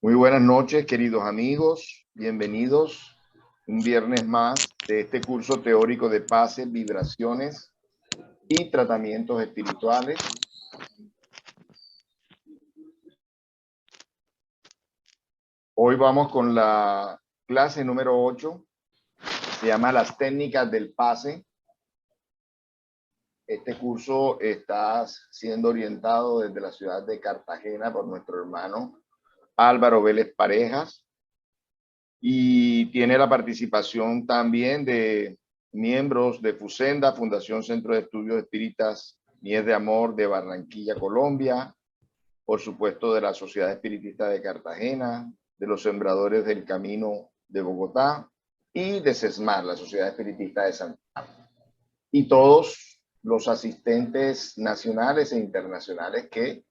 Muy buenas noches, queridos amigos. Bienvenidos un viernes más de este curso teórico de pases, vibraciones y tratamientos espirituales. Hoy vamos con la clase número 8. Se llama Las técnicas del pase. Este curso está siendo orientado desde la ciudad de Cartagena por nuestro hermano Álvaro Vélez Parejas. Y tiene la participación también de miembros de FUSENDA, Fundación Centro de Estudios Espíritas Mies de Amor de Barranquilla, Colombia, por supuesto de la Sociedad Espiritista de Cartagena, de los Sembradores del Camino de Bogotá y de SESMAR, la Sociedad Espiritista de Santiago. Y todos los asistentes nacionales e internacionales que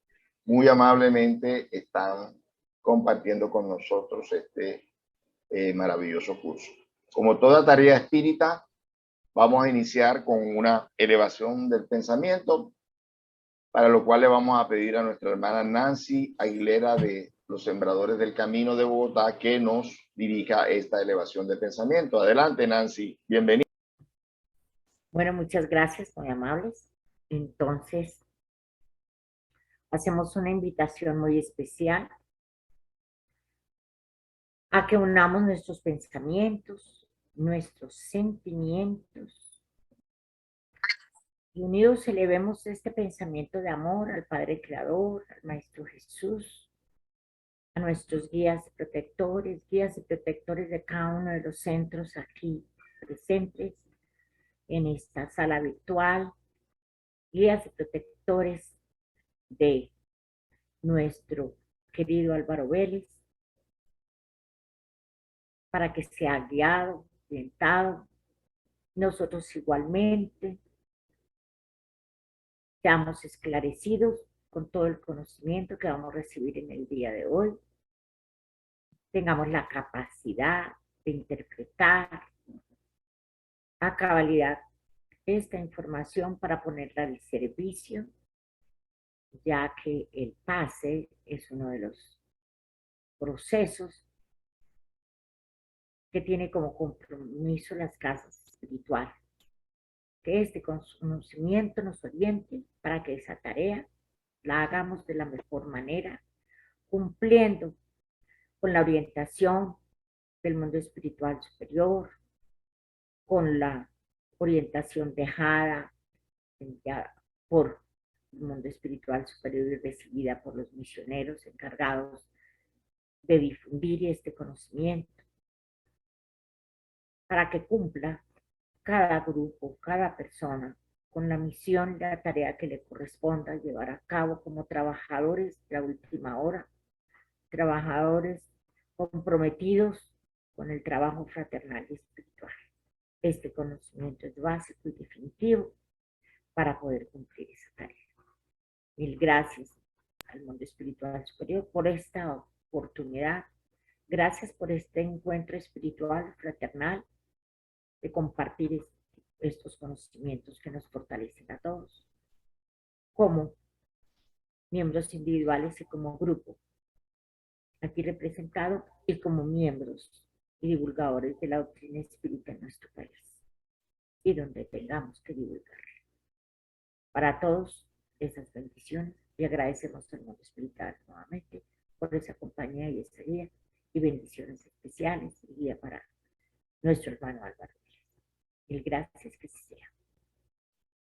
muy amablemente están compartiendo con nosotros este maravilloso curso. Como toda tarea espírita, vamos a iniciar con una elevación del pensamiento, para lo cual le vamos a pedir a nuestra hermana Nancy Aguilera de los Sembradores del Camino de Bogotá que nos dirija esta elevación de pensamiento. Adelante, Nancy, bienvenida. Bueno, muchas gracias, muy amables. Entonces, hacemos una invitación muy especial a que unamos nuestros pensamientos, nuestros sentimientos, y unidos elevemos este pensamiento de amor al Padre Creador, al Maestro Jesús, a nuestros guías y protectores de cada uno de los centros aquí presentes en esta sala virtual, guías y protectores de nuestro querido Álvaro Vélez, para que sea guiado, orientado. Nosotros igualmente seamos esclarecidos con todo el conocimiento que vamos a recibir en el día de hoy. Tengamos la capacidad de interpretar a cabalidad esta información para ponerla al servicio, ya que el pase es uno de los procesos que tiene como compromiso las casas espirituales. Que este conocimiento nos oriente para que esa tarea la hagamos de la mejor manera, cumpliendo con la orientación del mundo espiritual superior, con la orientación dejada por el mundo espiritual superior y recibida por los misioneros encargados de difundir este conocimiento, para que cumpla cada grupo, cada persona, con la misión y la tarea que le corresponda llevar a cabo como trabajadores de la última hora, trabajadores comprometidos con el trabajo fraternal y espiritual. Este conocimiento es básico y definitivo para poder cumplir esa tarea. Mil gracias al mundo espiritual superior por esta oportunidad. Gracias por este encuentro espiritual, fraternal, de compartir estos conocimientos que nos fortalecen a todos, como miembros individuales y como grupo, aquí representado, y como miembros y divulgadores de la doctrina espírita en nuestro país y donde tengamos que divulgar. Para todos esas bendiciones, y agradecemos al mundo espiritual nuevamente por esa compañía y esta guía, y bendiciones especiales y guía para nuestro hermano Álvaro. Mil gracias, que así sea.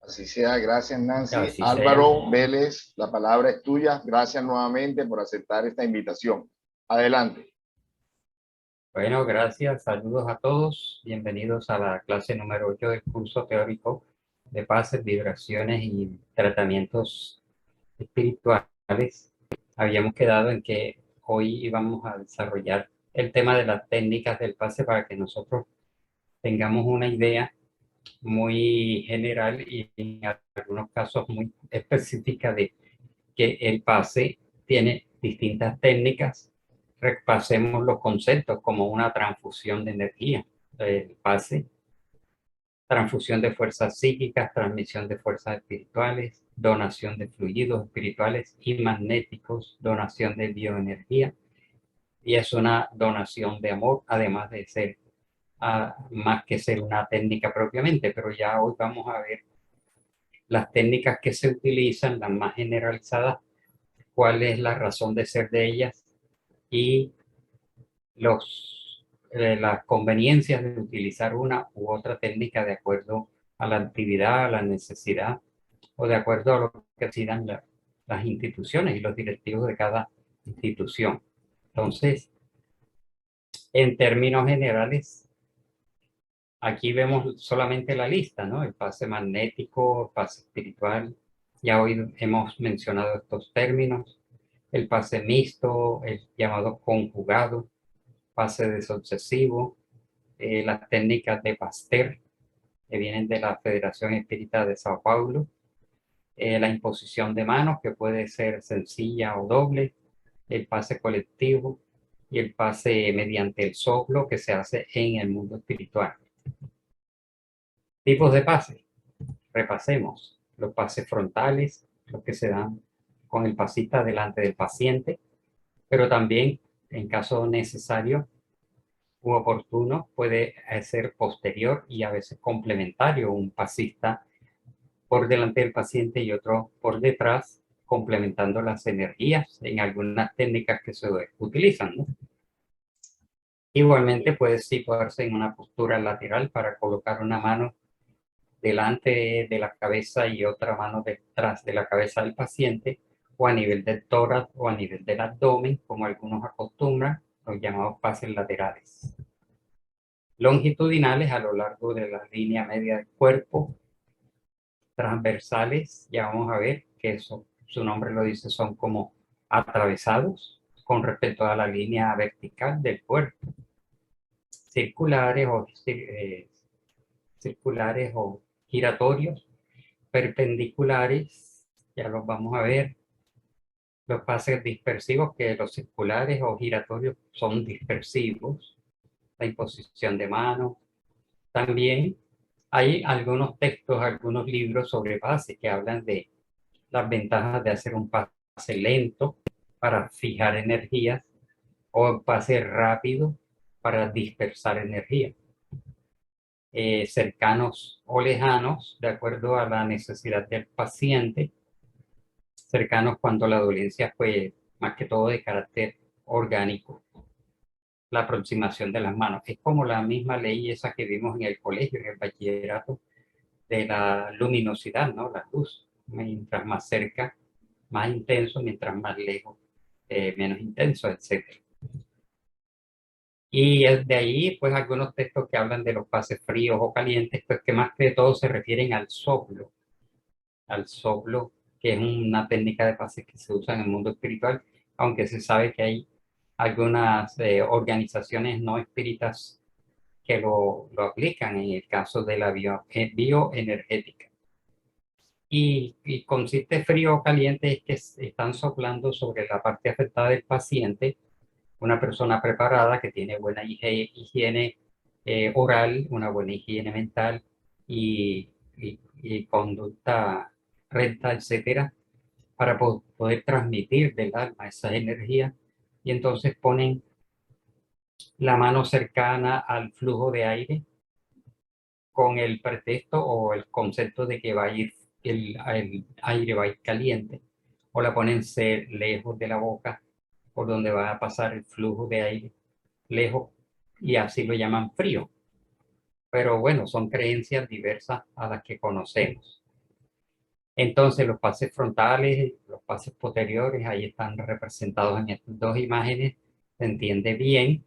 Así sea, gracias Nancy. Así sea. Álvaro Vélez, la palabra es tuya. Gracias nuevamente por aceptar esta invitación. Adelante. Bueno, gracias. Saludos a todos. Bienvenidos a la clase número 8 del curso teórico de pases, vibraciones y tratamientos espirituales. Habíamos quedado en que hoy íbamos a desarrollar el tema de las técnicas del pase para que nosotros tengamos una idea muy general y en algunos casos muy específica de que el pase tiene distintas técnicas. Repasemos los conceptos como una transfusión de energía, el pase, transfusión de fuerzas psíquicas, transmisión de fuerzas espirituales, donación de fluidos espirituales y magnéticos, donación de bioenergía, y es una donación de amor, además de ser más que ser una técnica propiamente, pero ya hoy vamos a ver las técnicas que se utilizan, las más generalizadas, cuál es la razón de ser de ellas y las conveniencias de utilizar una u otra técnica de acuerdo a la actividad, a la necesidad o de acuerdo a lo que decidan las instituciones y los directivos de cada institución. Entonces, en términos generales, aquí vemos solamente la lista, ¿no? El pase magnético, el pase espiritual. Ya hoy hemos mencionado estos términos. El pase mixto, el llamado conjugado, pase desobsesivo, las técnicas de Pasteur, que vienen de la Federación Espírita de Sao Paulo, la imposición de manos, que puede ser sencilla o doble, el pase colectivo y el pase mediante el soplo que se hace en el mundo espiritual. Tipos de pase. Repasemos los pases frontales, los que se dan con el pasista delante del paciente, pero también, en caso necesario u oportuno, puede ser posterior y a veces complementario, un pasista por delante del paciente y otro por detrás, complementando las energías en algunas técnicas que se utilizan, ¿no? Igualmente puede situarse en una postura lateral para colocar una mano delante de la cabeza y otra mano detrás de la cabeza del paciente, o a nivel del tórax o a nivel del abdomen, como algunos acostumbran, los llamados pases laterales. Longitudinales a lo largo de la línea media del cuerpo. Transversales, ya vamos a ver que eso, su nombre lo dice, son como atravesados con respecto a la línea vertical del cuerpo. Circulares o giratorios, perpendiculares, ya los vamos a ver. Los pases dispersivos, que los circulares o giratorios son dispersivos. La imposición de manos. También hay algunos textos, algunos libros sobre pases que hablan de las ventajas de hacer un pase lento para fijar energías o un pase rápido para dispersar energía. Cercanos o lejanos, de acuerdo a la necesidad del paciente. Cercanos cuando la dolencia fue más que todo de carácter orgánico. La aproximación de las manos. Es como la misma ley esa que vimos en el colegio, en el bachillerato, de la luminosidad, ¿no? La luz. Mientras más cerca, más intenso, mientras más lejos, menos intenso, etc. Y de ahí, pues, algunos textos que hablan de los pases fríos o calientes, pues, que más que todo se refieren al soplo, que es una técnica de pases que se usa en el mundo espiritual, aunque se sabe que hay algunas organizaciones no espíritas que lo aplican en el caso de la bioenergética. Y consiste frío o caliente es que están soplando sobre la parte afectada del paciente, una persona preparada que tiene buena higiene oral, una buena higiene mental y conducta recta, etcétera, para poder transmitir del alma esa energía. Y entonces ponen la mano cercana al flujo de aire con el pretexto o el concepto de que va a ir el aire va a ir caliente, o la ponen lejos de la boca por donde va a pasar el flujo de aire lejos, y así lo llaman frío. Pero bueno, son creencias diversas a las que conocemos. Entonces los pases frontales, los pases posteriores, ahí están representados en estas dos imágenes, se entiende bien.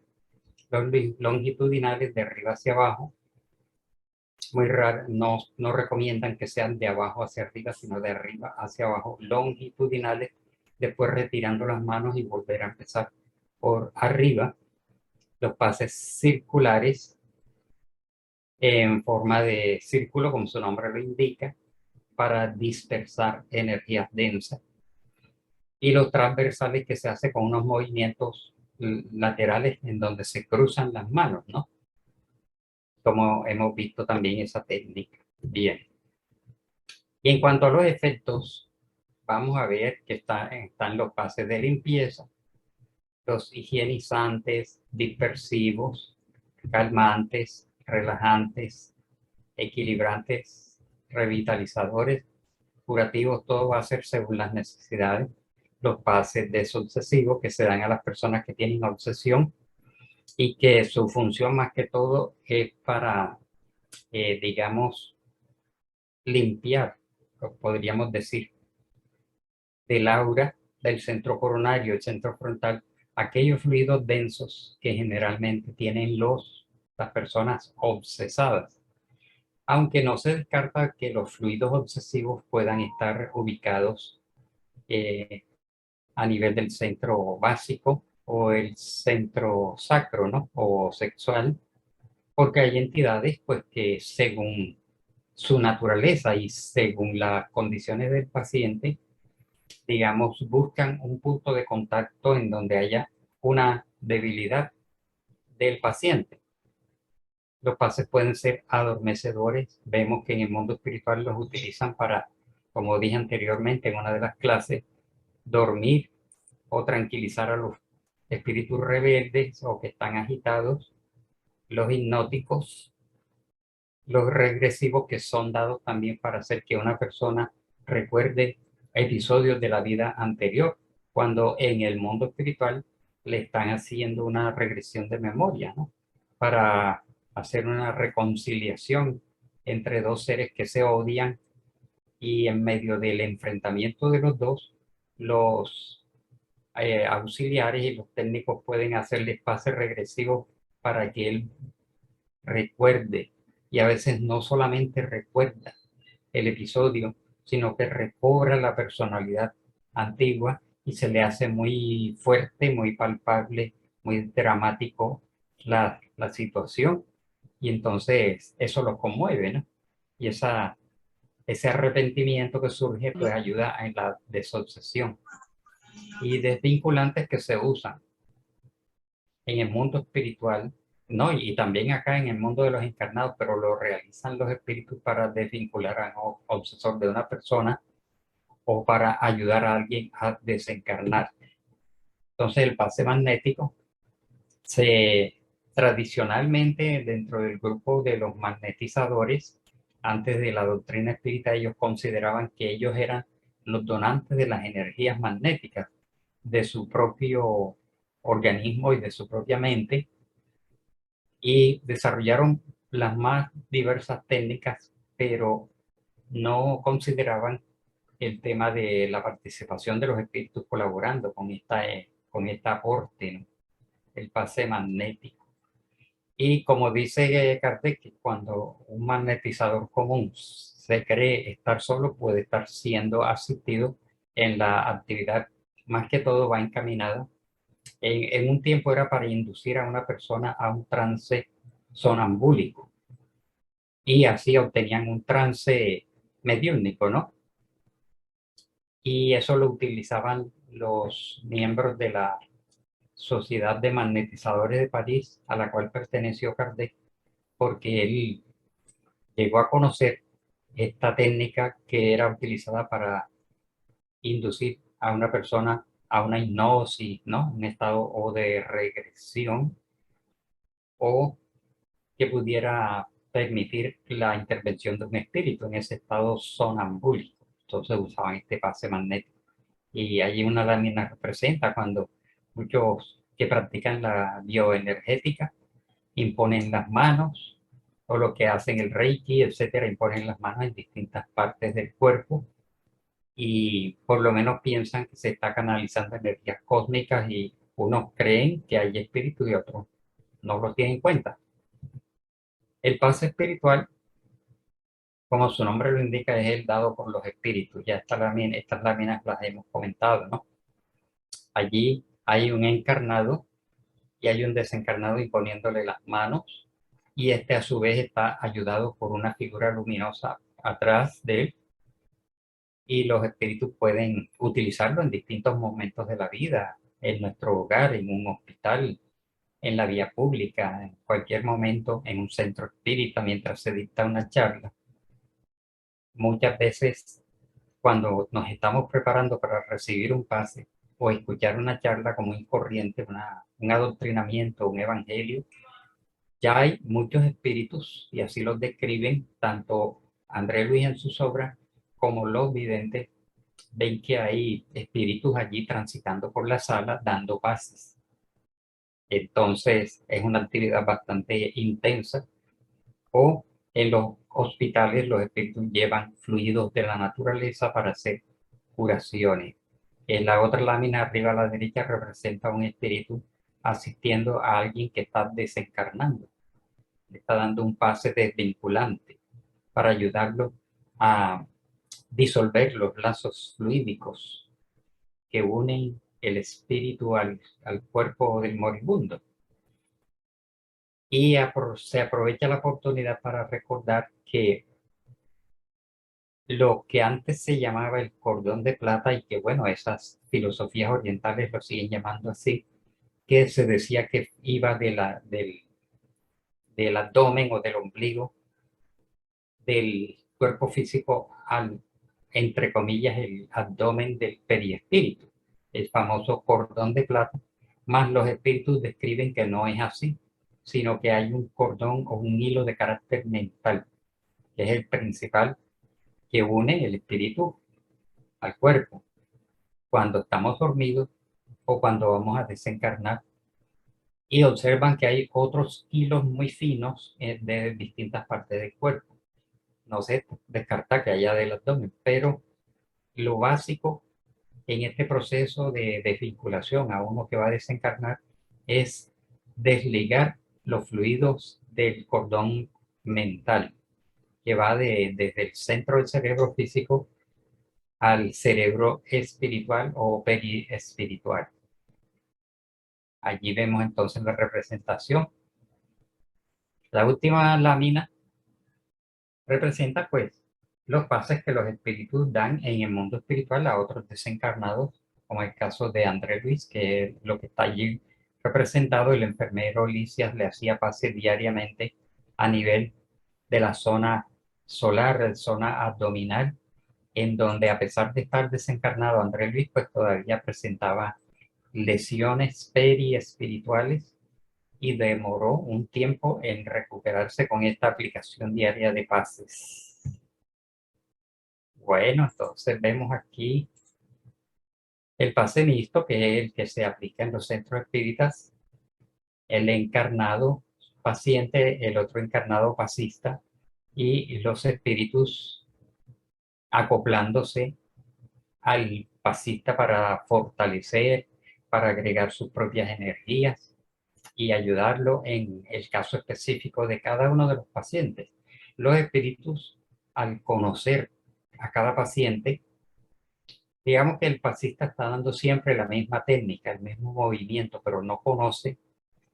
Los longitudinales de arriba hacia abajo, muy raro, no recomiendan que sean de abajo hacia arriba, sino de arriba hacia abajo, longitudinales, después retirando las manos y volver a empezar por arriba. Los pases circulares en forma de círculo, como su nombre lo indica, para dispersar energías densas. Y los transversales, que se hace con unos movimientos laterales en donde se cruzan las manos, ¿no? Como hemos visto también esa técnica. Bien. Y en cuanto a los efectos, vamos a ver que están los pases de limpieza, los higienizantes, dispersivos, calmantes, relajantes, equilibrantes, revitalizadores, curativos, todo va a ser según las necesidades. Los pases desobsesivos que se dan a las personas que tienen obsesión y que su función más que todo es para, digamos, limpiar, podríamos decir, del aura del centro coronario, el centro frontal, aquellos fluidos densos que generalmente tienen las personas obsesadas. Aunque no se descarta que los fluidos obsesivos puedan estar ubicados a nivel del centro básico o el centro sacro, ¿no? O sexual, porque hay entidades pues que según su naturaleza y según las condiciones del paciente, digamos, buscan un punto de contacto en donde haya una debilidad del paciente. Los pases pueden ser adormecedores. Vemos que en el mundo espiritual los utilizan para, como dije anteriormente en una de las clases, dormir o tranquilizar a los espíritus rebeldes o que están agitados, los hipnóticos, los regresivos que son dados también para hacer que una persona recuerde episodios de la vida anterior, cuando en el mundo espiritual le están haciendo una regresión de memoria, ¿no? Para hacer una reconciliación entre dos seres que se odian y en medio del enfrentamiento de los dos, los auxiliares y los técnicos pueden hacerle pases regresivos para que él recuerde, y a veces no solamente recuerda el episodio, sino que recobra la personalidad antigua y se le hace muy fuerte, muy palpable, muy dramático la situación, y entonces eso lo conmueve, ¿no? Y ese arrepentimiento que surge pues ayuda en la desobsesión. Y desvinculantes que se usan en el mundo espiritual, ¿no? Y también acá en el mundo de los encarnados, pero lo realizan los espíritus para desvincular a un obsesor de una persona o para ayudar a alguien a desencarnar. Entonces el pase magnético se tradicionalmente dentro del grupo de los magnetizadores, antes de la doctrina espírita, ellos consideraban que ellos eran los donantes de las energías magnéticas de su propio organismo y de su propia mente, y desarrollaron las más diversas técnicas, pero no consideraban el tema de la participación de los espíritus colaborando con esta aporte, ¿no? El pase magnético. Y como dice Kardec, cuando un magnetizador común se cree estar solo, puede estar siendo asistido en la actividad, más que todo va encaminada. En un tiempo era para inducir a una persona a un trance sonambúlico y así obtenían un trance mediúnico, ¿no? Y eso lo utilizaban los miembros de la Sociedad de Magnetizadores de París, a la cual perteneció Kardec, porque él llegó a conocer esta técnica que era utilizada para inducir a una persona a una hipnosis, ¿no? Un estado o de regresión, o que pudiera permitir la intervención de un espíritu en ese estado sonambúlico. Entonces usaban este pase magnético. Y allí una lámina representa cuando muchos que practican la bioenergética imponen las manos, o lo que hacen el Reiki, etcétera, imponen las manos en distintas partes del cuerpo y por lo menos piensan que se está canalizando energías cósmicas, y unos creen que hay espíritu y otros no lo tienen en cuenta. El pase espiritual, como su nombre lo indica, es el dado por los espíritus. Ya estas láminas las hemos comentado, ¿no? Allí hay un encarnado y hay un desencarnado imponiéndole las manos, y este a su vez está ayudado por una figura luminosa atrás de él, y los espíritus pueden utilizarlo en distintos momentos de la vida, en nuestro hogar, en un hospital, en la vía pública, en cualquier momento, en un centro espírita, mientras se dicta una charla. Muchas veces, cuando nos estamos preparando para recibir un pase, o escuchar una charla común y corriente, un adoctrinamiento, un evangelio, ya hay muchos espíritus, y así los describen tanto André Luis en sus obras como los videntes. Ven que hay espíritus allí transitando por la sala dando pases. Entonces es una actividad bastante intensa. O en los hospitales los espíritus llevan fluidos de la naturaleza para hacer curaciones. En la otra lámina arriba a la derecha representa un espíritu asistiendo a alguien que está desencarnando. Le está dando un pase desvinculante para ayudarlo a disolver los lazos fluídicos que unen el espíritu al cuerpo del moribundo. Y se aprovecha la oportunidad para recordar que lo que antes se llamaba el cordón de plata, y que bueno, esas filosofías orientales lo siguen llamando así, que se decía que iba del abdomen o del ombligo del cuerpo físico al, entre comillas, el abdomen del periespíritu, el famoso cordón de plata, más los espíritus describen que no es así, sino que hay un cordón o un hilo de carácter mental, que es el principal, que une el espíritu al cuerpo cuando estamos dormidos o cuando vamos a desencarnar, y observan que hay otros hilos muy finos de distintas partes del cuerpo. No se descarta que haya del abdomen, pero lo básico en este proceso de desvinculación a uno que va a desencarnar es desligar los fluidos del cordón mental, que va desde el centro del cerebro físico al cerebro espiritual o periespiritual. Allí vemos entonces la representación. La última lámina representa pues los pases que los espíritus dan en el mundo espiritual a otros desencarnados, como el caso de André Luis, que es lo que está allí representado. El enfermero Lisias le hacía pases diariamente a nivel de la zona solar, la zona abdominal, en donde a pesar de estar desencarnado André Luis, pues todavía presentaba lesiones periespirituales, y demoró un tiempo en recuperarse con esta aplicación diaria de pases. Bueno, entonces vemos aquí el pase mixto, que es el que se aplica en los centros espíritas, el encarnado paciente, el otro encarnado pasista, y los espíritus acoplándose al pasista para fortalecer, para agregar sus propias energías y ayudarlo en el caso específico de cada uno de los pacientes. Los espíritus, al conocer a cada paciente, digamos que el pasista está dando siempre la misma técnica, el mismo movimiento, pero no conoce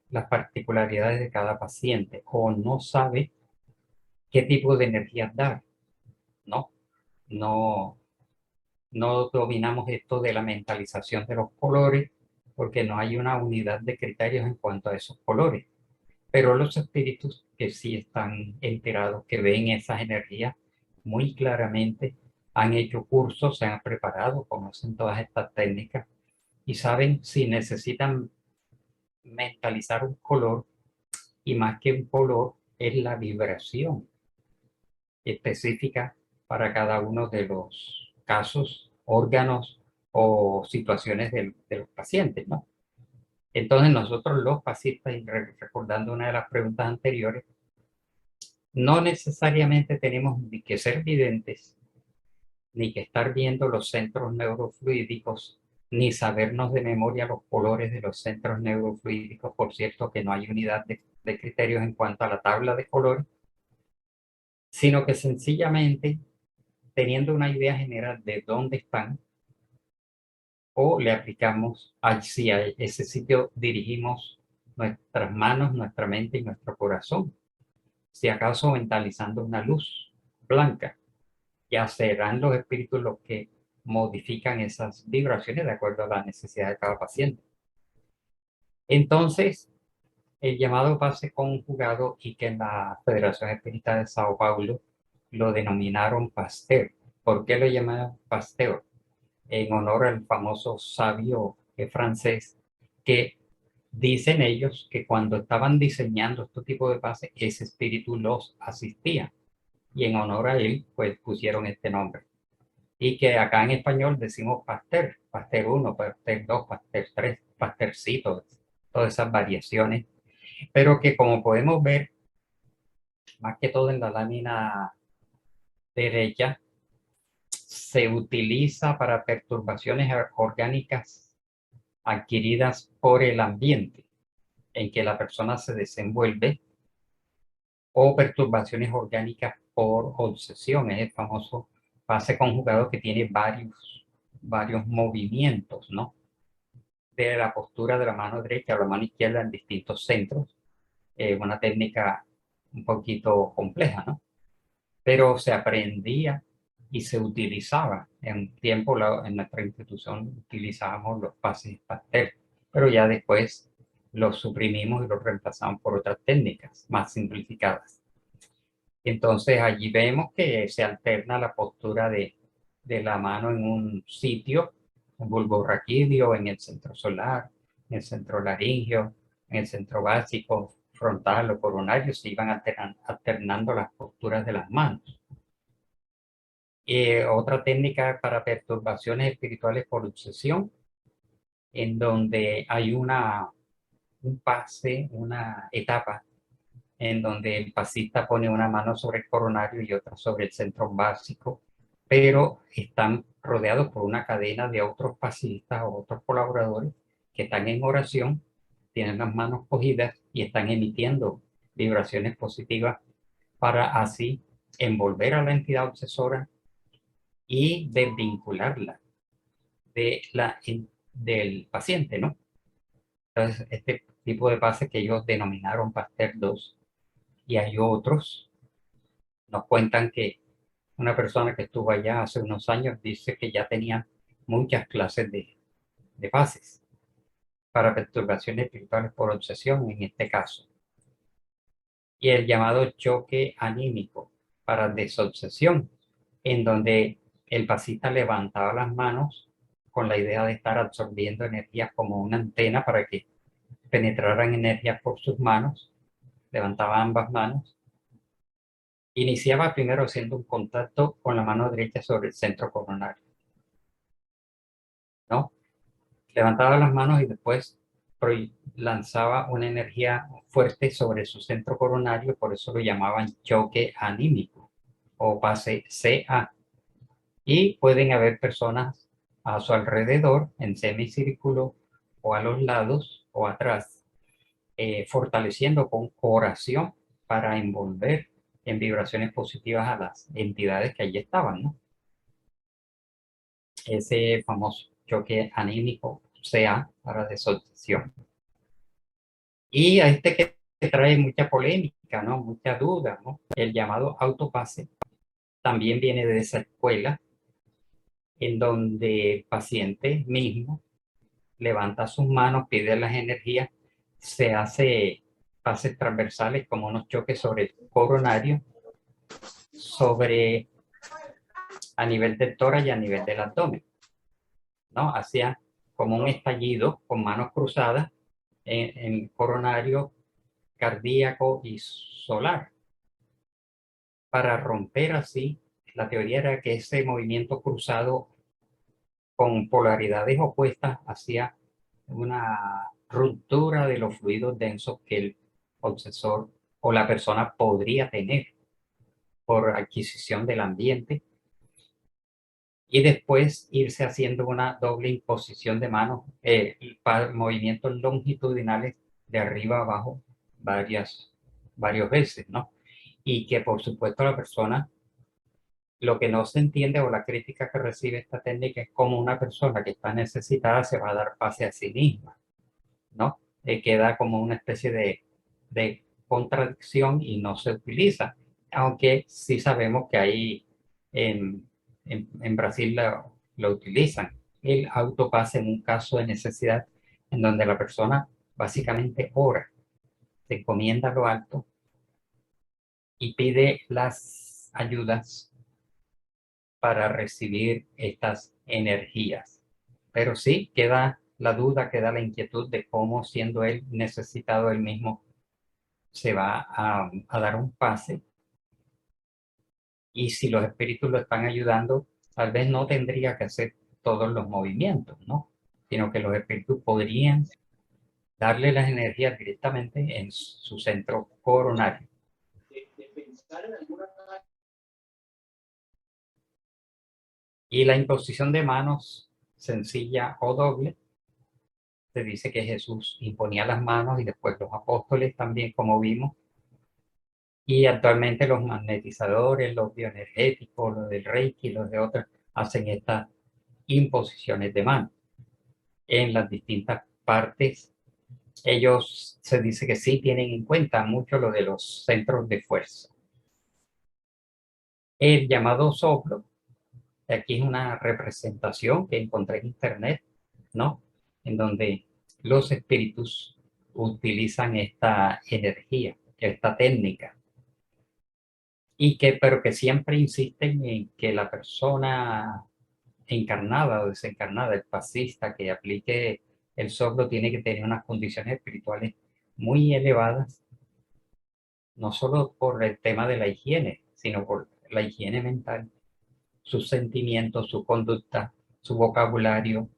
las particularidades de cada paciente o no sabe qué tipo de energía dar. No, no, no dominamos esto de la mentalización de los colores, porque no hay una unidad de criterios en cuanto a esos colores. Pero los espíritus que sí están enterados, que ven esas energías muy claramente, han hecho cursos, se han preparado, conocen todas estas técnicas y saben si necesitan mentalizar un color, y más que un color es la vibración específica para cada uno de los casos, órganos o situaciones de los pacientes, ¿no? Entonces nosotros los pacientes, y recordando una de las preguntas anteriores, no necesariamente tenemos ni que ser videntes, ni que estar viendo los centros neurofluídicos, ni sabernos de memoria los colores de los centros neurofluídicos. Por cierto, que no hay unidad de criterios en cuanto a la tabla de colores, sino que sencillamente teniendo una idea general de dónde están, o le aplicamos allí, a ese sitio dirigimos nuestras manos, nuestra mente y nuestro corazón. Si acaso mentalizando una luz blanca, ya serán los espíritus los que modifican esas vibraciones de acuerdo a la necesidad de cada paciente. Entonces, el llamado pase conjugado, y que en la Federación Espírita de Sao Paulo lo denominaron pasteur. ¿Por qué lo llamaron pasteur? en honor al famoso sabio francés, que dicen ellos que cuando estaban diseñando este tipo de pases, ese espíritu los asistía. Y en honor a él, pues pusieron este nombre. Y que acá en español decimos Pasteur, Pasteur 1, Pasteur 2, Pasteur 3, Pasteurcito, todas esas variaciones. Pero que como podemos ver, más que todo en la lámina derecha, se utiliza para perturbaciones orgánicas adquiridas por el ambiente en que la persona se desenvuelve o perturbaciones orgánicas por obsesión. Es el famoso pase conjugado que tiene varios movimientos, ¿no? De la postura de la mano derecha o la mano izquierda en distintos centros. Una técnica un poquito compleja, ¿no? Pero se aprendía y se utilizaba. En un tiempo en nuestra institución utilizábamos los pases Pasteur, pero ya después los suprimimos y los reemplazamos por otras técnicas más simplificadas. Entonces allí vemos que se alterna la postura de la mano en un sitio, en bulbo raquídeo, en el centro solar, en el centro laringio, en el centro básico, frontal o coronario, se iban alternando las posturas de las manos. Otra técnica para perturbaciones espirituales por obsesión, en donde hay un pase, una etapa en donde el pasista pone una mano sobre el coronario y otra sobre el centro básico, pero están rodeados por una cadena de otros pasistas o otros colaboradores que están en oración, tienen las manos cogidas y están emitiendo vibraciones positivas para así envolver a la entidad obsesora y desvincularla del paciente, ¿no? Entonces, este tipo de pases que ellos denominaron Pasteur 2, y hay otros, nos cuentan que una persona que estuvo allá hace unos años dice que ya tenía muchas clases de pases para perturbaciones espirituales por obsesión en este caso. Y el llamado choque anímico para desobsesión, en donde el pasista levantaba las manos con la idea de estar absorbiendo energías como una antena para que penetraran energías por sus manos, levantaba ambas manos. Iniciaba primero haciendo un contacto con la mano derecha sobre el centro coronario, ¿no? Levantaba las manos y después lanzaba una energía fuerte sobre su centro coronario, por eso lo llamaban choque anímico o pase CA. Y pueden haber personas a su alrededor, en semicírculo o a los lados o atrás, fortaleciendo con oración para envolver en vibraciones positivas a las entidades que allí estaban, ¿no? Ese famoso choque anímico CA para desobsesión. Y a este que trae mucha polémica, ¿no? Mucha duda, ¿no? El llamado autopase también viene de esa escuela en donde el paciente mismo levanta sus manos, pide las energías, se hace pases transversales como unos choques sobre el coronario, sobre a nivel del tórax y a nivel del abdomen, ¿no? Hacía como un estallido con manos cruzadas en el coronario, cardíaco y solar, para romper así. La teoría era que ese movimiento cruzado con polaridades opuestas hacía una ruptura de los fluidos densos que el obsesor o la persona podría tener por adquisición del ambiente, y después irse haciendo una doble imposición de manos, movimientos longitudinales de arriba a abajo varias veces, ¿no? Y que por supuesto la persona, lo que no se entiende o la crítica que recibe esta técnica es como una persona que está necesitada se va a dar pase a sí misma, ¿no? Queda como una especie de contradicción y no se utiliza, aunque sí sabemos que ahí en Brasil lo utilizan. El autopase en un caso de necesidad en donde la persona básicamente ora, se encomienda a lo alto y pide las ayudas para recibir estas energías. Pero sí queda la duda, queda la inquietud de cómo, siendo él necesitado él mismo, se va a dar un pase. Y si los espíritus lo están ayudando, tal vez no tendría que hacer todos los movimientos, ¿no? Sino que los espíritus podrían darle las energías directamente en su centro coronario. Y la imposición de manos sencilla o doble, se dice que Jesús imponía las manos y después los apóstoles también, como vimos. Y actualmente los magnetizadores, los bioenergéticos, los del Reiki, los de otras, hacen estas imposiciones de mano en las distintas partes. Ellos se dice que sí tienen en cuenta mucho lo de los centros de fuerza. El llamado soplo, aquí es una representación que encontré en internet, ¿no? En donde los espíritus utilizan esta energía, esta técnica, pero que siempre insisten en que la persona encarnada o desencarnada, el pasista que aplique el soplo, tiene que tener unas condiciones espirituales muy elevadas, no solo por el tema de la higiene, sino por la higiene mental, sus sentimientos, su conducta, su vocabulario,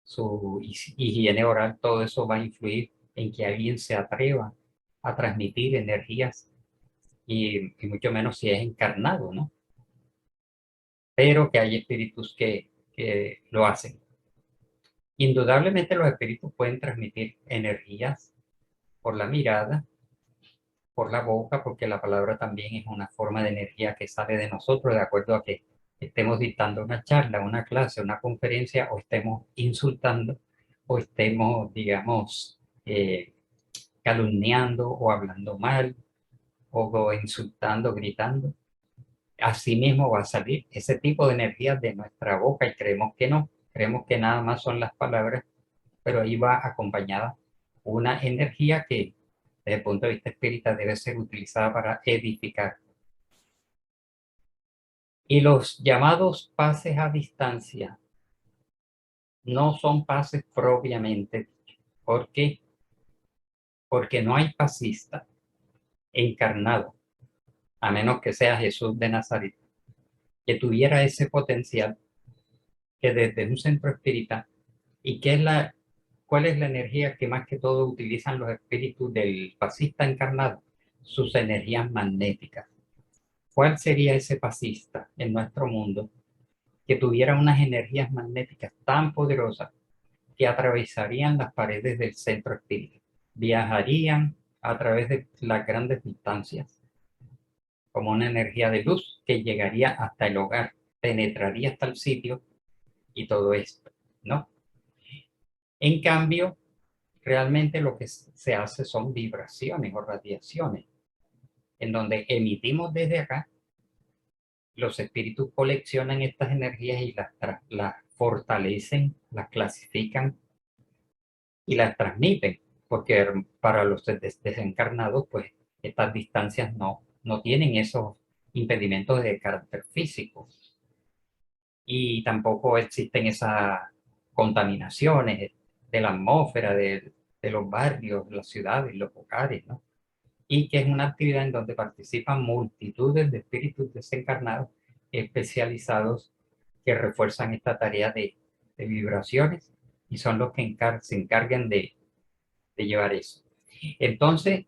su higiene oral. Todo eso va a influir en que alguien se atreva a transmitir energías y mucho menos si es encarnado, ¿no? Pero que hay espíritus que lo hacen. Indudablemente los espíritus pueden transmitir energías por la mirada, por la boca, porque la palabra también es una forma de energía que sale de nosotros, de acuerdo a que estemos dictando una charla, una clase, una conferencia, o estemos insultando, o estemos, digamos, calumniando o hablando mal, o insultando, gritando. Así mismo va a salir ese tipo de energía de nuestra boca y creemos que no, creemos que nada más son las palabras, pero ahí va acompañada una energía que desde el punto de vista espírita debe ser utilizada para edificar. Y los llamados pases a distancia no son pases propiamente dichos. ¿Por qué? Porque no hay pasista encarnado, a menos que sea Jesús de Nazaret, que tuviera ese potencial que desde un centro espírita, y ¿cuál es la energía que más que todo utilizan los espíritus del pasista encarnado? Sus energías magnéticas. ¿Cuál sería ese pasista en nuestro mundo que tuviera unas energías magnéticas tan poderosas que atravesarían las paredes del centro espírita? Viajarían a través de las grandes distancias como una energía de luz que llegaría hasta el hogar, penetraría hasta el sitio y todo esto, ¿no? En cambio, realmente lo que se hace son vibraciones o radiaciones, en donde emitimos desde acá. Los espíritus coleccionan estas energías y las fortalecen, las clasifican y las transmiten, porque para los desencarnados, pues estas distancias no tienen esos impedimentos de carácter físico y tampoco existen esas contaminaciones de la atmósfera, de los barrios, las ciudades, los hogares, ¿no? Y que es una actividad en donde participan multitudes de espíritus desencarnados especializados que refuerzan esta tarea de vibraciones y son los que se encargan de llevar eso. Entonces,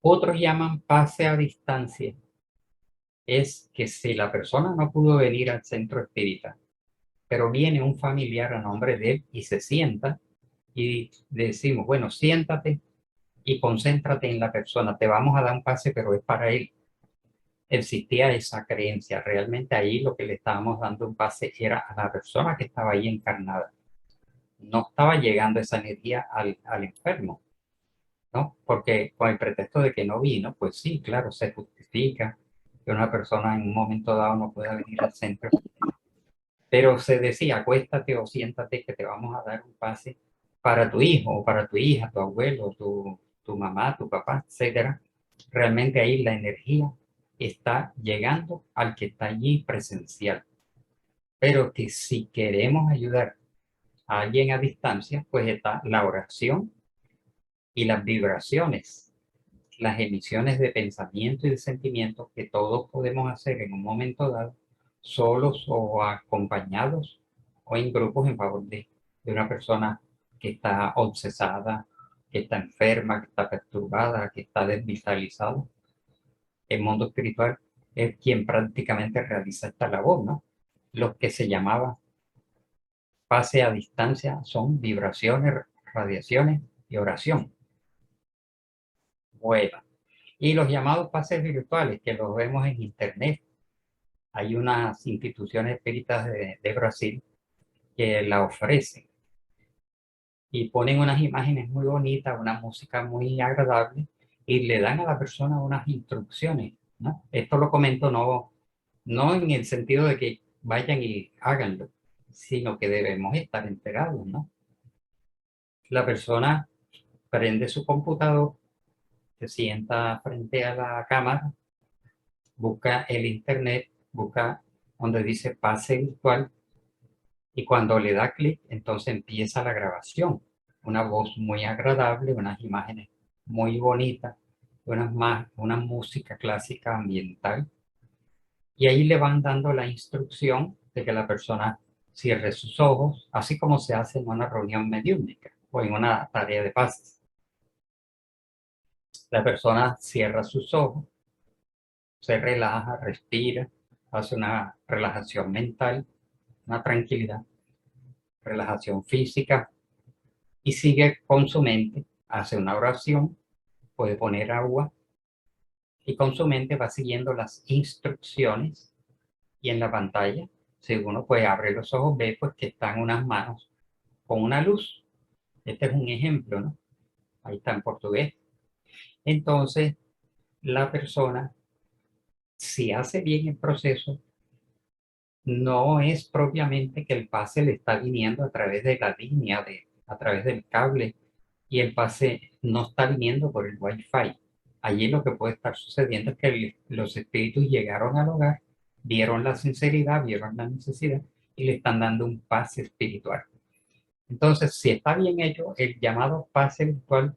otros llaman pase a distancia. Es que si la persona no pudo venir al centro espírita, pero viene un familiar a nombre de él y se sienta y decimos, bueno, siéntate y concéntrate en la persona, te vamos a dar un pase, pero es para él. Existía esa creencia, realmente ahí lo que le estábamos dando un pase era a la persona que estaba ahí encarnada. No estaba llegando esa energía al enfermo, ¿no? Porque con el pretexto de que no vino, pues sí, claro, se justifica que una persona en un momento dado no pueda venir al centro, pero se decía, acuéstate o siéntate que te vamos a dar un pase para tu hijo o para tu hija, tu abuelo, tu mamá, tu papá, etcétera. Realmente ahí la energía está llegando al que está allí presencial. pero que si queremos ayudar a alguien a distancia, pues está la oración y las vibraciones, las emisiones de pensamiento y de sentimiento que todos podemos hacer en un momento dado, solos o acompañados o en grupos en favor de una persona que está obsesada, que está enferma, que está perturbada, que está desvitalizada. El mundo espiritual es quien prácticamente realiza esta labor, ¿no? Los que se llamaba pase a distancia son vibraciones, radiaciones y oración. Bueno, y los llamados pases virtuales que los vemos en internet. Hay unas instituciones espíritas de Brasil que la ofrecen y ponen unas imágenes muy bonitas, una música muy agradable y le dan a la persona unas instrucciones, ¿no? Esto lo comento no en el sentido de que vayan y háganlo, sino que debemos estar enterados, ¿no? La persona prende su computador, se sienta frente a la cámara, busca el internet, busca donde dice pase virtual y cuando le da clic, entonces empieza la grabación. Una voz muy agradable, unas imágenes muy bonitas, una música clásica ambiental. Y ahí le van dando la instrucción de que la persona cierre sus ojos, así como se hace en una reunión mediúmnica o en una tarea de pases. La persona cierra sus ojos, se relaja, respira, hace una relajación mental, una tranquilidad, relajación física y sigue con su mente, hace una oración, puede poner agua y con su mente va siguiendo las instrucciones y en la pantalla, si uno pues abre los ojos, ve pues que están unas manos con una luz. Este es un ejemplo, ¿no? Ahí está en portugués. Entonces, la persona, si hace bien el proceso, no es propiamente que el pase le está viniendo a través de la línea, a través del cable, y el pase no está viniendo por el Wi-Fi. Allí lo que puede estar sucediendo es que los espíritus llegaron al hogar, vieron la sinceridad, vieron la necesidad y le están dando un pase espiritual. Entonces, si está bien hecho, el llamado pase virtual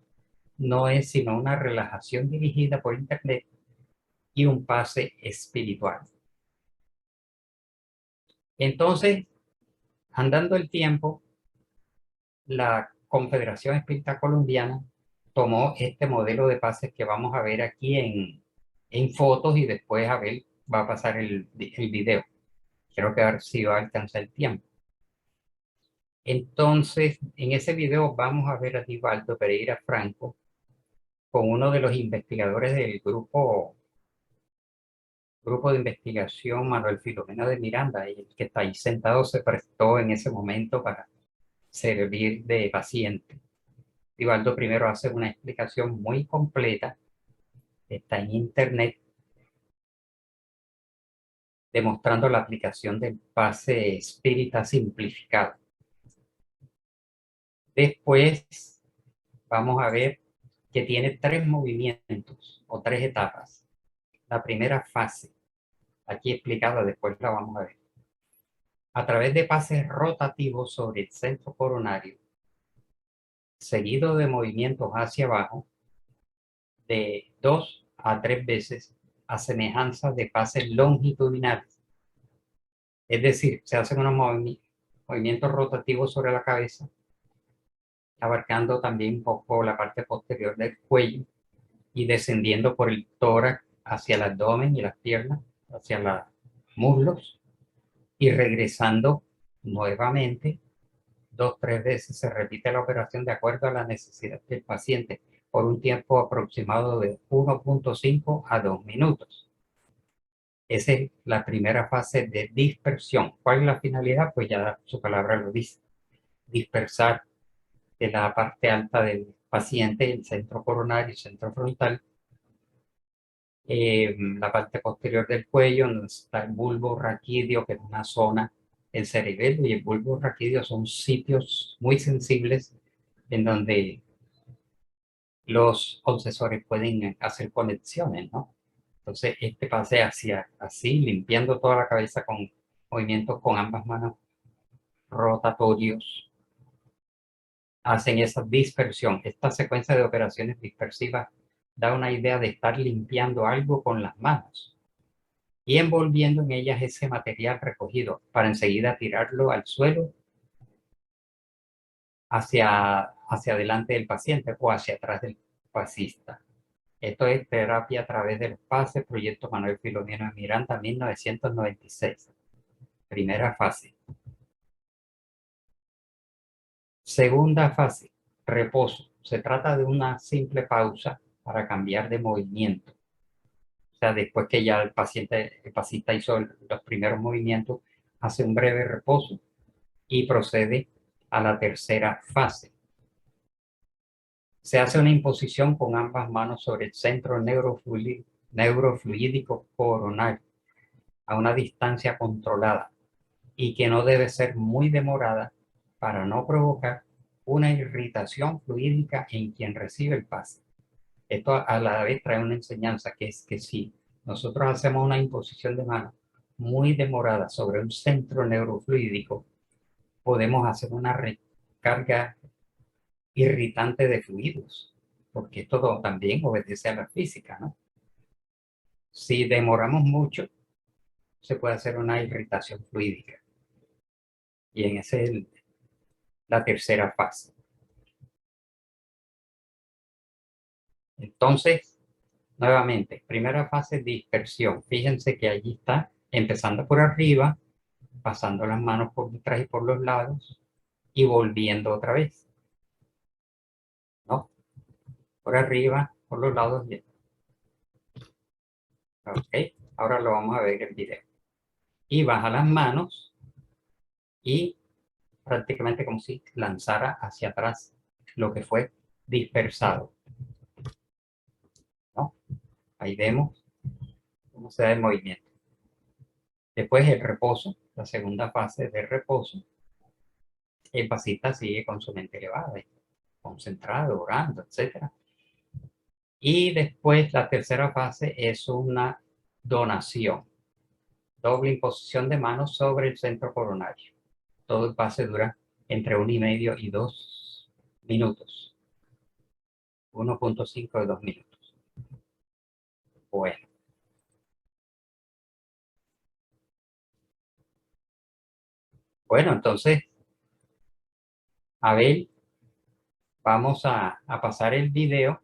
no es sino una relajación dirigida por internet y un pase espiritual. Entonces, andando el tiempo, la Confederación Espírita Colombiana tomó este modelo de pases que vamos a ver aquí en fotos y después a ver, va a pasar el video. Quiero que a ver si va a alcanzar el tiempo. Entonces, en ese video vamos a ver a Divaldo Pereira Franco con uno de los investigadores del grupo de investigación Manuel Filomeno de Miranda, el que está ahí sentado se prestó en ese momento para servir de paciente. Divaldo primero hace una explicación muy completa, está en internet, demostrando la aplicación del pase espírita simplificado. Después vamos a ver que tiene tres movimientos o tres etapas. La primera fase, aquí explicada, después la vamos a ver. A través de pases rotativos sobre el centro coronario, seguido de movimientos hacia abajo, de 2 a 3 veces, a semejanza de pases longitudinales. Es decir, se hacen unos movimientos rotativos sobre la cabeza, abarcando también un poco la parte posterior del cuello y descendiendo por el tórax hacia el abdomen y las piernas, hacia los muslos y regresando nuevamente 2 o 3 veces. Se repite la operación de acuerdo a la necesidad del paciente por un tiempo aproximado de 1.5 a 2 minutos. Esa es la primera fase de dispersión. ¿Cuál es la finalidad? Pues ya su palabra lo dice. Dispersar de la parte alta del paciente, el centro coronario, el centro frontal, la parte posterior del cuello, donde está el bulbo raquídeo, que es una zona, el cerebelo y el bulbo raquídeo son sitios muy sensibles en donde los obsesores pueden hacer conexiones, ¿no? Entonces, este pase hacia así, limpiando toda la cabeza con movimientos con ambas manos rotatorios hacen esa dispersión. Esta secuencia de operaciones dispersivas da una idea de estar limpiando algo con las manos y envolviendo en ellas ese material recogido para enseguida tirarlo al suelo hacia adelante del paciente o hacia atrás del pasista. Esto es terapia a través de los pases, proyecto Manuel Filomeno de Miranda, 1996. Primera fase. Segunda fase, reposo. Se trata de una simple pausa para cambiar de movimiento. O sea, después que ya el pasista hizo los primeros movimientos, hace un breve reposo y procede a la tercera fase. Se hace una imposición con ambas manos sobre el centro neurofluídico coronario a una distancia controlada y que no debe ser muy demorada para no provocar una irritación fluídica en quien recibe el pase. Esto a la vez trae una enseñanza que es que si nosotros hacemos una imposición de mano muy demorada sobre un centro neurofluídico, podemos hacer una recarga irritante de fluidos, porque esto también obedece a la física, ¿no? Si demoramos mucho, se puede hacer una irritación fluídica. Y en esa es la tercera fase. Entonces, nuevamente, primera fase, dispersión. Fíjense que allí está, empezando por arriba, pasando las manos por detrás y por los lados, y volviendo otra vez, ¿no? Por arriba, por los lados. Ok, ahora lo vamos a ver en el video. Y baja las manos y prácticamente como si lanzara hacia atrás lo que fue dispersado, ¿no? Ahí vemos cómo se da el movimiento. Después el reposo, la segunda fase de reposo. El pasista sigue con su mente elevada, concentrado, orando, etc. Y después la tercera fase es una donación. Doble imposición de manos sobre el centro coronario. Todo el pase dura entre 1,5 y 2 minutos. 1,5 de 2 minutos. Bueno. Bueno, entonces, Abel, vamos a pasar el video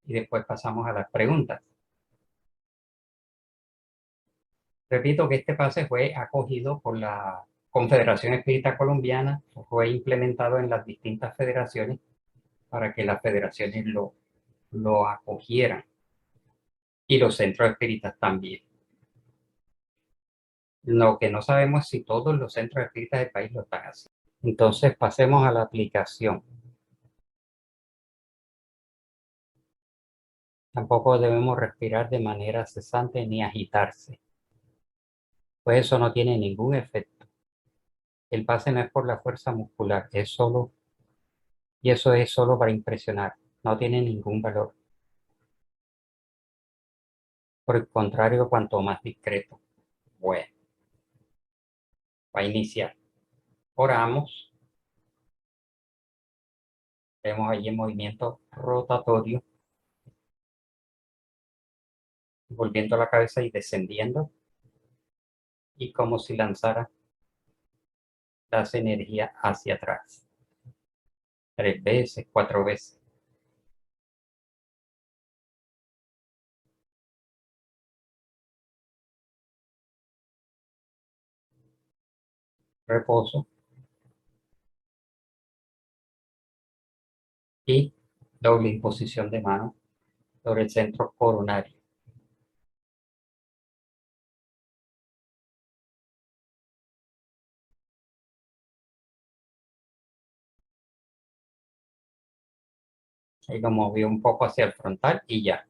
y después pasamos a las preguntas. Repito que este pase fue acogido por la Confederación Espírita Colombiana, fue implementado en las distintas federaciones para que las federaciones lo acogieran y los centros espíritas también. Lo que no sabemos es si todos los centros espíritas del país lo están haciendo. Entonces pasemos a la aplicación. Tampoco debemos respirar de manera cesante ni agitarse, pues eso no tiene ningún efecto. El pase no es por la fuerza muscular, y eso es solo para impresionar, no tiene ningún valor. Por el contrario, cuanto más discreto. Bueno, va a iniciar. Oramos. Vemos allí el movimiento rotatorio, volviendo la cabeza y descendiendo, y como si lanzara las energías hacia atrás. 3 veces, 4 veces. Reposo. Y doble imposición de mano sobre el centro coronario. Ahí lo movió un poco hacia el frontal y ya.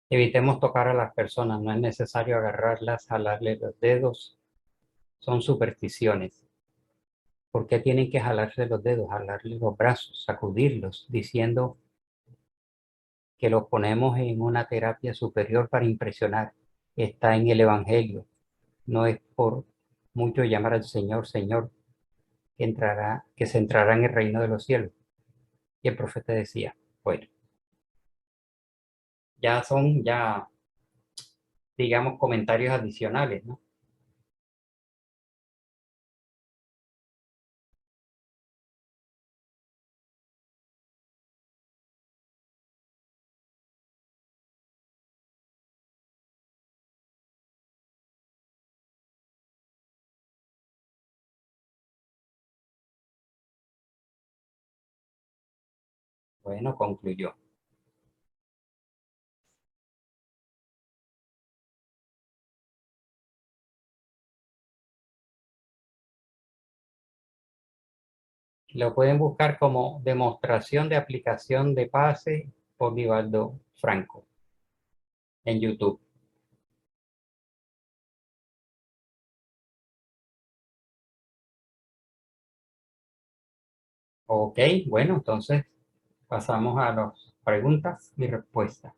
Evitemos tocar a las personas, no es necesario agarrarlas, jalarles los dedos, son supersticiones. ¿Por qué tienen que jalarse los dedos, jalarles los brazos, sacudirlos, diciendo que los ponemos en una terapia superior para impresionar, está en el Evangelio. No es por mucho llamar al Señor, Señor, que se entrará en el reino de los cielos. Y el profeta decía, bueno, ya digamos, comentarios adicionales, ¿no? Bueno, concluyó. Lo pueden buscar como demostración de aplicación de pase por Vivaldo Franco en YouTube. Ok, bueno, entonces pasamos a las preguntas y respuestas.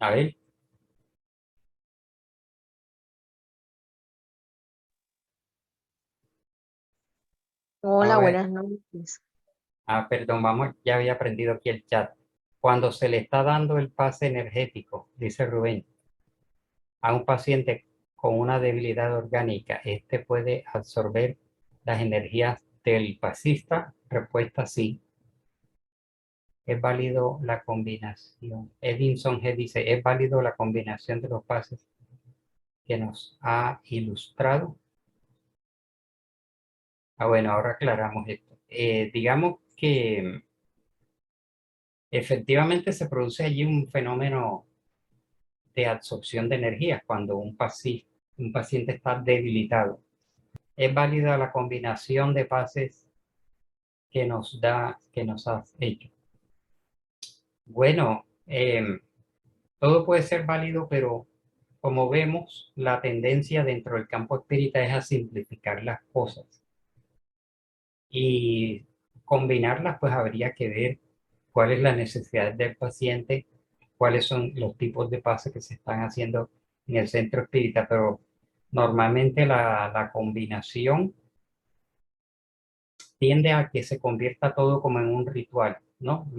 A ver, Hola, a ver, buenas noches. perdón, ya había aprendido aquí el chat. Cuando se le está dando el pase energético, dice Rubén, a un paciente con una debilidad orgánica, este puede absorber las energías del pasista. Respuesta sí. Es válido la combinación. Edinson G dice, es válido la combinación de los pases que nos ha ilustrado. Bueno, ahora aclaramos esto. Digamos que efectivamente se produce allí un fenómeno de absorción de energía cuando un paciente está debilitado. Es válida la combinación de pases que nos has hecho. Bueno, todo puede ser válido, pero como vemos, la tendencia dentro del campo espírita es a simplificar las cosas. Y combinarlas, pues habría que ver cuál es la necesidad del paciente, cuáles son los tipos de pases que se están haciendo en el centro espírita, pero normalmente la combinación tiende a que se convierta todo como en un ritual, ¿no?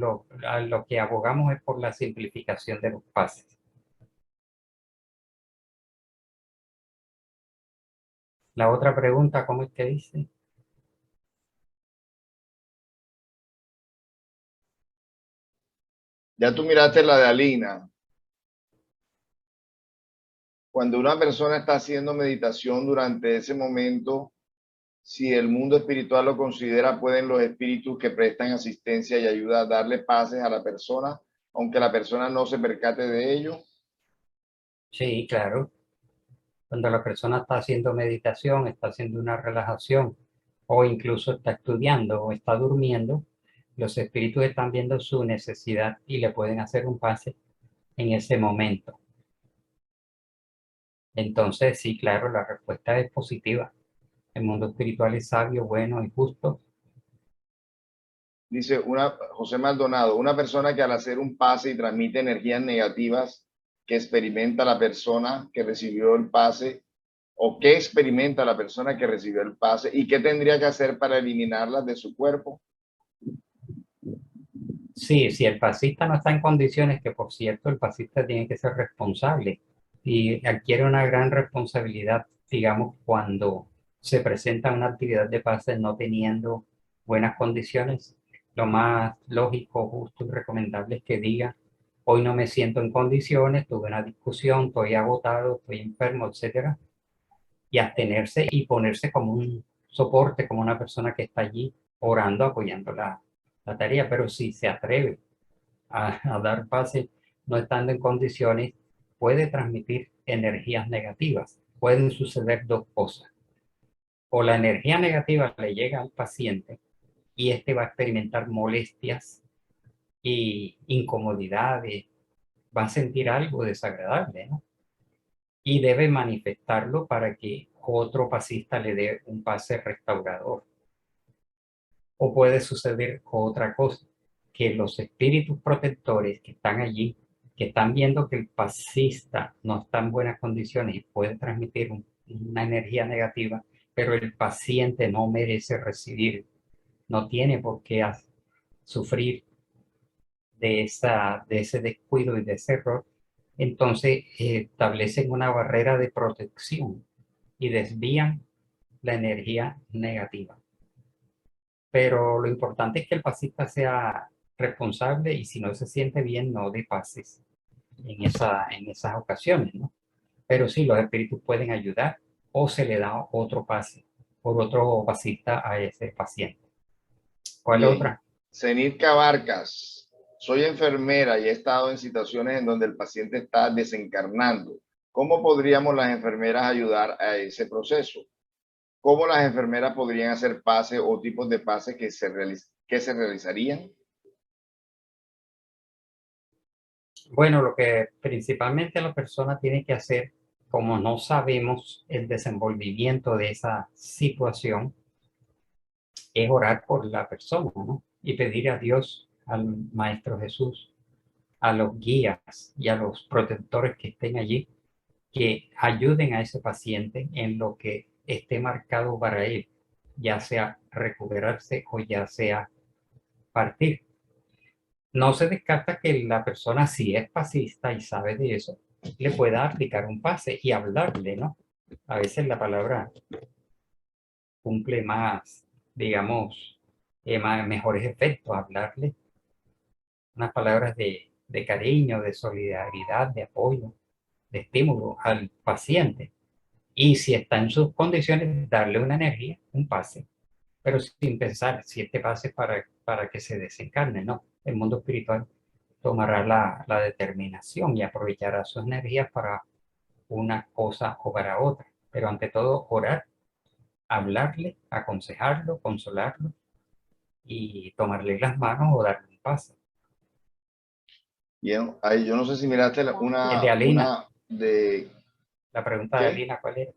A lo que abogamos es por la simplificación de los pases. La otra pregunta, ¿cómo es que dice? Ya tú miraste la de Alina. Cuando una persona está haciendo meditación durante ese momento, si el mundo espiritual lo considera, pueden los espíritus que prestan asistencia y ayuda a darle pases a la persona, aunque la persona no se percate de ello. Sí, claro. Cuando la persona está haciendo meditación, está haciendo una relajación o incluso está estudiando o está durmiendo, los espíritus están viendo su necesidad y le pueden hacer un pase en ese momento. Entonces, sí, claro, la respuesta es positiva. El mundo espiritual es sabio, bueno y justo. Dice José Maldonado, una persona que al hacer un pase y transmite energías negativas que experimenta la persona que recibió el pase, o qué experimenta la persona que recibió el pase y qué tendría que hacer para eliminarlas de su cuerpo. Sí, si el pasista no está en condiciones, que por cierto el pasista tiene que ser responsable y adquiere una gran responsabilidad, digamos, cuando se presenta una actividad de pase no teniendo buenas condiciones, lo más lógico, justo y recomendable es que diga, hoy no me siento en condiciones, tuve una discusión, estoy agotado, estoy enfermo, etcétera, y abstenerse y ponerse como un soporte, como una persona que está allí orando, apoyando la tarea, pero si se atreve a dar pase no estando en condiciones, puede transmitir energías negativas. Pueden suceder dos cosas. O la energía negativa le llega al paciente y este va a experimentar molestias y incomodidades, va a sentir algo desagradable, ¿no? Y debe manifestarlo para que otro pasista le dé un pase restaurador. O puede suceder otra cosa, que los espíritus protectores que están allí, que están viendo que el pasista no está en buenas condiciones y puede transmitir una energía negativa, pero el paciente no merece recibir, no tiene por qué sufrir de ese descuido y de ese error, entonces establecen una barrera de protección y desvían la energía negativa. Pero lo importante es que el pasista sea responsable y si no se siente bien, no dé pases en esas ocasiones, ¿no? Pero sí, los espíritus pueden ayudar o se le da otro pase por otro pasista a ese paciente. ¿Cuál Bien. otra? Zenit Cabarcas. Soy enfermera y he estado en situaciones en donde el paciente está desencarnando. ¿Cómo podríamos las enfermeras ayudar a ese proceso? ¿Cómo las enfermeras podrían hacer pases o tipos de pases que se realizarían? Bueno, lo que principalmente la persona tiene que hacer, como no sabemos el desenvolvimiento de esa situación, es orar por la persona, ¿no? Y pedir a Dios, al Maestro Jesús, a los guías y a los protectores que estén allí, que ayuden a ese paciente en lo que esté marcado para él, ya sea recuperarse o ya sea partir. No se descarta que la persona, si es pasista y sabe de eso, le pueda aplicar un pase y hablarle, ¿no? A veces la palabra cumple más, digamos, mejores efectos, hablarle unas palabras de cariño, de solidaridad, de apoyo, de estímulo al paciente. Y si está en sus condiciones, darle una energía, un pase, pero sin pensar si este pase es para que se desencarne, ¿no? El mundo espiritual tomará la determinación y aprovechará sus energías para una cosa o para otra. Pero ante todo, orar, hablarle, aconsejarlo, consolarlo y tomarle las manos o darle un pase. Bien, ahí yo no sé si miraste El de Alina, una de... la pregunta de ¿Qué? Alina, ¿cuál era?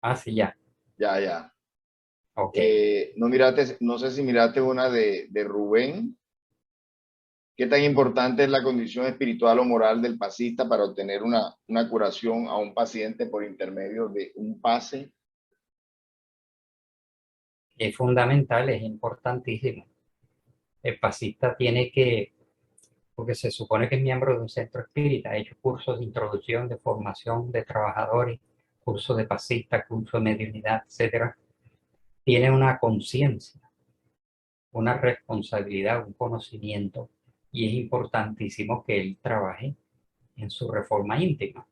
Ah, sí, ya. Ya. Ok. No miraste, no sé si miraste una de Rubén. ¿Qué tan importante es la condición espiritual o moral del pasista para obtener una curación a un paciente por intermedio de un pase? Es fundamental, es importantísimo. El pasista tiene que, porque se supone que es miembro de un centro espírita, ha hecho cursos de introducción, de formación de trabajadores, cursos de pasista, cursos de mediunidad, etcétera. Tiene una conciencia, una responsabilidad, un conocimiento, y es importantísimo que él trabaje en su reforma íntima,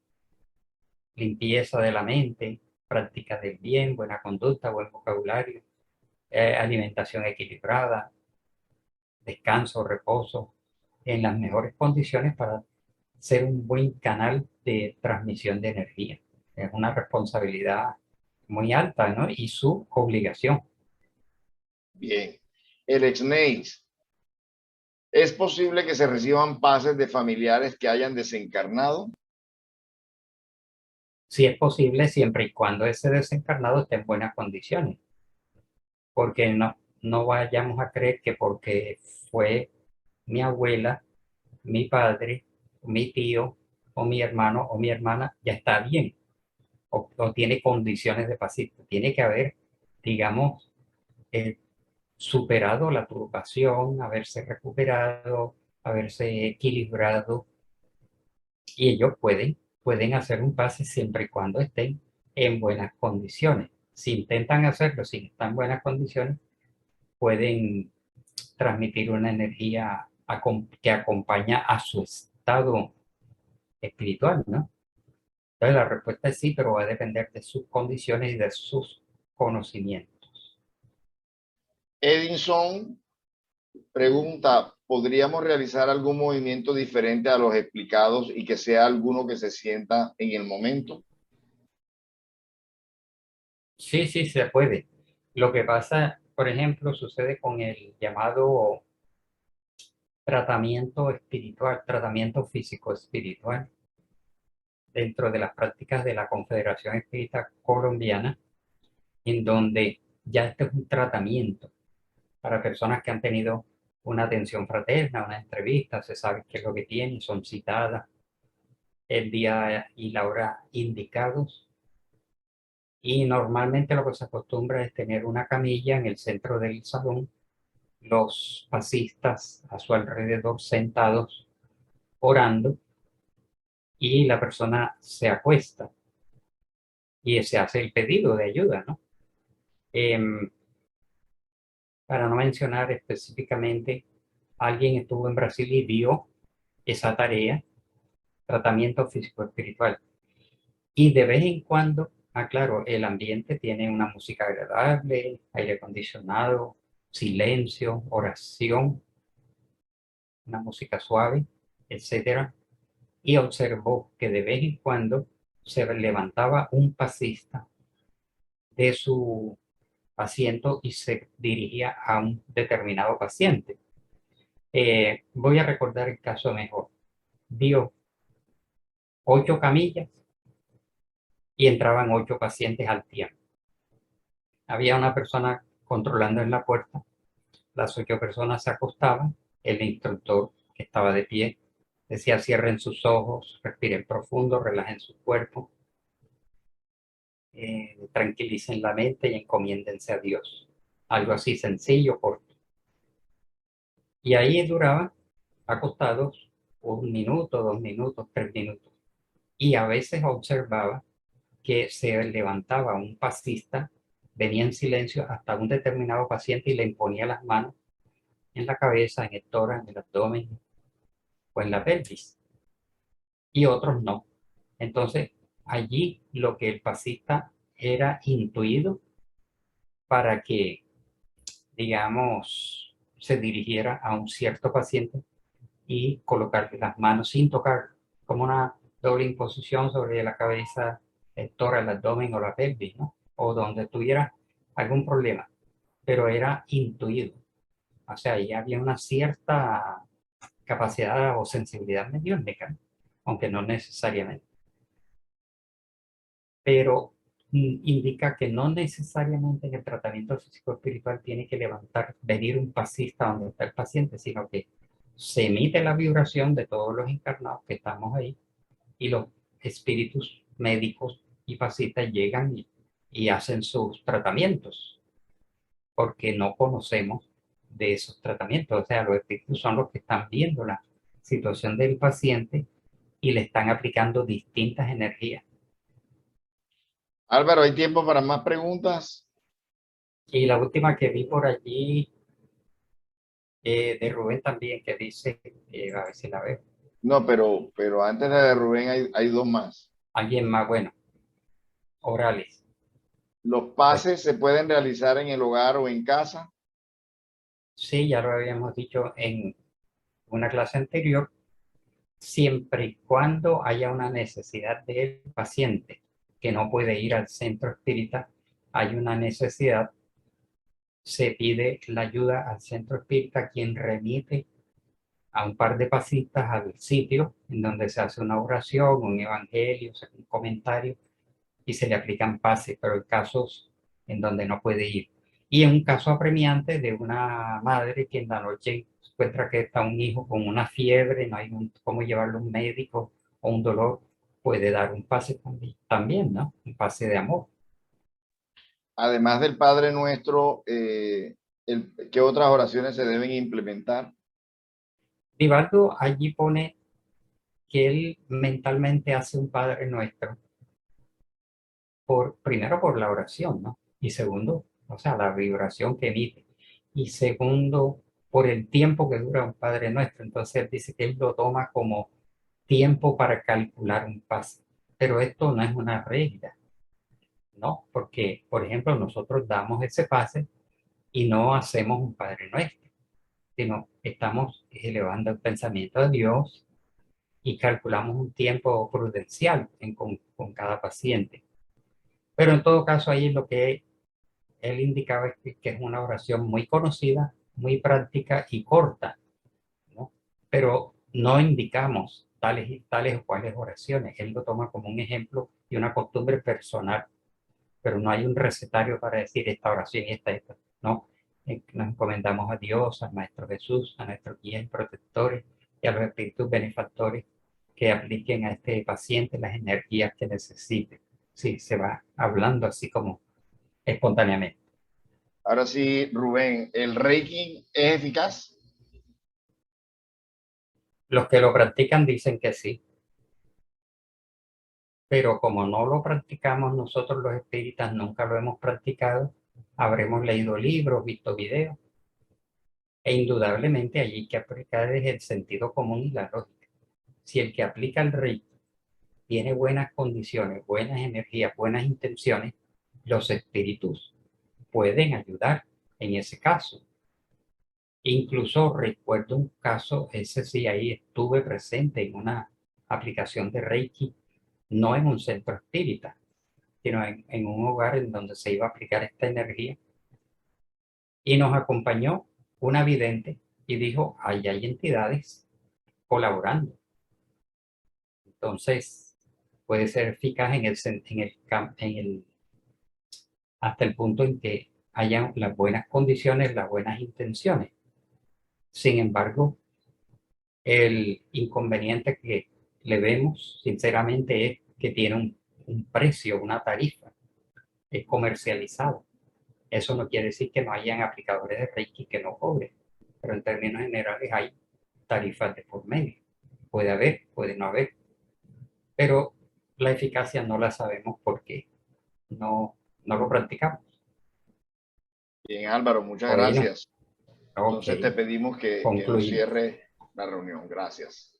limpieza de la mente, práctica del bien, buena conducta, buen vocabulario, alimentación equilibrada, descanso, reposo, en las mejores condiciones para ser un buen canal de transmisión de energía. Es una responsabilidad muy alta, ¿no? Y su obligación. Bien. El ex-NACE. ¿Es posible que se reciban pases de familiares que hayan desencarnado? Si es posible, siempre y cuando ese desencarnado esté en buenas condiciones. Porque no vayamos a creer que porque fue mi abuela, mi padre, mi tío, o mi hermano o mi hermana, ya está bien. O tiene condiciones de pasista. Tiene que haber, digamos, superado la turbación, haberse recuperado, haberse equilibrado. Y ellos pueden hacer un pase siempre y cuando estén en buenas condiciones. Si intentan hacerlo sin estar en buenas condiciones, pueden transmitir una energía que acompaña a su estado espiritual, ¿no? Entonces la respuesta es sí, pero va a depender de sus condiciones y de sus conocimientos. Edinson pregunta, ¿podríamos realizar algún movimiento diferente a los explicados y que sea alguno que se sienta en el momento? Sí, sí, se puede. Lo que pasa, por ejemplo, sucede con el llamado tratamiento espiritual, tratamiento físico espiritual. dentro de las prácticas de la Confederación Espírita Colombiana, en donde ya este es un tratamiento para personas que han tenido una atención fraterna, una entrevista, se sabe qué es lo que tienen, son citadas el día y la hora indicados. Y normalmente lo que se acostumbra es tener una camilla en el centro del salón, los pasistas a su alrededor sentados orando y la persona se acuesta y se hace el pedido de ayuda, ¿no? Em, para no mencionar específicamente, alguien estuvo en Brasil y vio esa tarea, tratamiento físico-espiritual. Y de vez en cuando, claro, el ambiente tiene una música agradable, aire acondicionado, silencio, oración, una música suave, etcétera. Y observó que de vez en cuando se levantaba un pasista de su asiento y se dirigía a un determinado paciente. Voy a recordar el caso mejor. Vio 8 camillas y entraban 8 pacientes al tiempo. Había una persona controlando en la puerta, las 8 personas se acostaban, el instructor que estaba de pie decía cierren sus ojos, respiren profundo, relajen su cuerpo, tranquilicen la mente y encomiéndense a Dios. Algo así sencillo, corto. Y ahí duraban acostados 1 minuto, 2 minutos, 3 minutos. Y a veces observaba que se levantaba un pasista, venía en silencio hasta un determinado paciente y le imponía las manos en la cabeza, en el tórax, en el abdomen o en la pelvis. Y otros no. Entonces, allí lo que el pasista era intuido para que, digamos, se dirigiera a un cierto paciente y colocarle las manos sin tocar, como una doble imposición sobre la cabeza, el tórax, el abdomen o la pelvis, ¿no? O donde tuviera algún problema, pero era intuido. O sea, ya había una cierta capacidad o sensibilidad mediúnica, aunque no necesariamente. Pero indica que no necesariamente en el tratamiento físico-espiritual tiene que venir un pasista donde está el paciente, sino que se emite la vibración de todos los encarnados que estamos ahí y los espíritus médicos y pasistas llegan y hacen sus tratamientos, porque no conocemos de esos tratamientos. O sea, los espíritus son los que están viendo la situación del paciente y le están aplicando distintas energías. Álvaro, ¿hay tiempo para más preguntas? Y la última que vi por allí, de Rubén también, que dice, a ver si la veo, No, pero antes de Rubén hay 2 más. alguien más, bueno, orales. Los Pues pases se pueden realizar en el hogar o en casa. sí, ya lo habíamos dicho en una clase anterior, siempre y cuando haya una necesidad del paciente que no puede ir al centro espírita, hay una necesidad, se pide la ayuda al centro espírita, quien remite a un par de pasistas al sitio en donde se hace una oración, un evangelio, un comentario y se le aplican pases, pero hay casos en donde no puede ir. Y en un caso apremiante de una madre que en la noche encuentra que está un hijo con una fiebre, no hay cómo llevarlo a un médico o un dolor, puede dar un pase también, ¿no? Un pase de amor. Además del Padre Nuestro, ¿qué otras oraciones se deben implementar? Divaldo allí pone que él mentalmente hace un Padre Nuestro, primero por la oración, ¿no? Y segundo, o sea, la vibración que emite. Y segundo, por el tiempo que dura un Padre Nuestro. Entonces él dice que él lo toma como tiempo para calcular un pase. Pero esto no es una regla, ¿no? Porque, por ejemplo, nosotros damos ese pase y no hacemos un Padre Nuestro, sino estamos elevando el pensamiento a Dios y calculamos un tiempo prudencial con cada paciente. Pero en todo caso, ahí lo que él indicaba que es una oración muy conocida, muy práctica y corta, ¿no? Pero no indicamos tales o cuales oraciones. Él lo toma como un ejemplo y una costumbre personal, pero no hay un recetario para decir esta oración y esta. No, nos encomendamos a Dios, al Maestro Jesús, a nuestros guías y protectores y a los espíritus benefactores que apliquen a este paciente las energías que necesite. Sí, se va hablando así como espontáneamente. Ahora sí, Rubén, ¿el Reiki es eficaz? Los que lo practican dicen que sí, pero como no lo practicamos nosotros los espíritas, nunca lo hemos practicado, habremos leído libros, visto videos, e indudablemente allí que aplicar es el sentido común y la lógica. Si el que aplica el Reiki tiene buenas condiciones, buenas energías, buenas intenciones, los espíritus pueden ayudar en ese caso. Incluso recuerdo un caso, ese sí, ahí estuve presente en una aplicación de Reiki, no en un centro espírita, sino en un hogar en donde se iba a aplicar esta energía. Y nos acompañó una vidente y dijo, ahí hay entidades colaborando. Entonces, puede ser eficaz hasta el punto en que hayan las buenas condiciones, las buenas intenciones. Sin embargo, el inconveniente que le vemos, sinceramente, es que tiene un precio, una tarifa, es comercializado. Eso no quiere decir que no hayan aplicadores de Reiki que no cobren, pero en términos generales hay tarifas de por medio. Puede haber, puede no haber, pero la eficacia no la sabemos porque no lo practicamos. Bien, Álvaro, muchas Bueno, gracias. ok, Entonces te pedimos que nos concluimos. cierre la reunión. Gracias.